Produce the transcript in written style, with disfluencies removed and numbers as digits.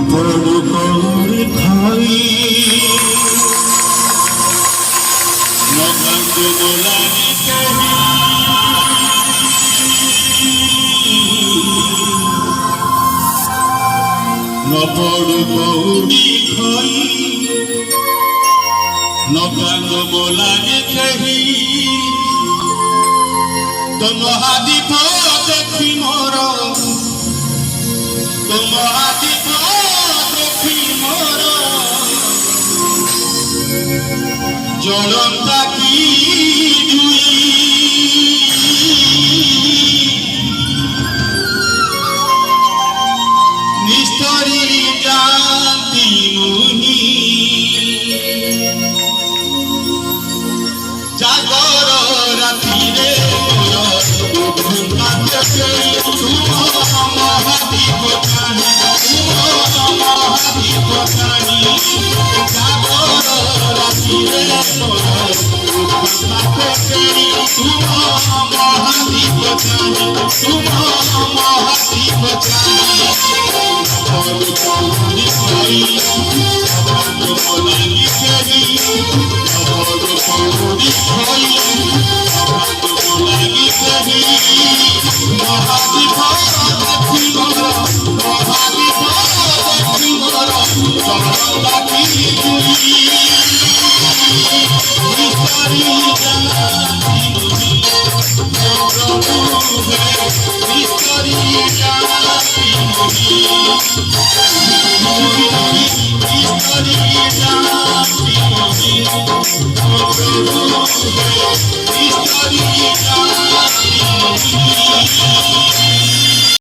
নপড় করে খাই নগঞ্জ গোলামি কহি নপড় কৌড়ি খাই নগঞ্জ গোলামি কহি তো মহাদীপ দেখি মোর তো মহাদীপ দেখি মোর জ্বলন্তা কি জুই নিস্তরি জাতি মুনি জাগর রাতিরে মহাদীপ জানি মহাদীপ জানি জাগর রাতিরে মহাদীপ জানি মহাদীপ জানি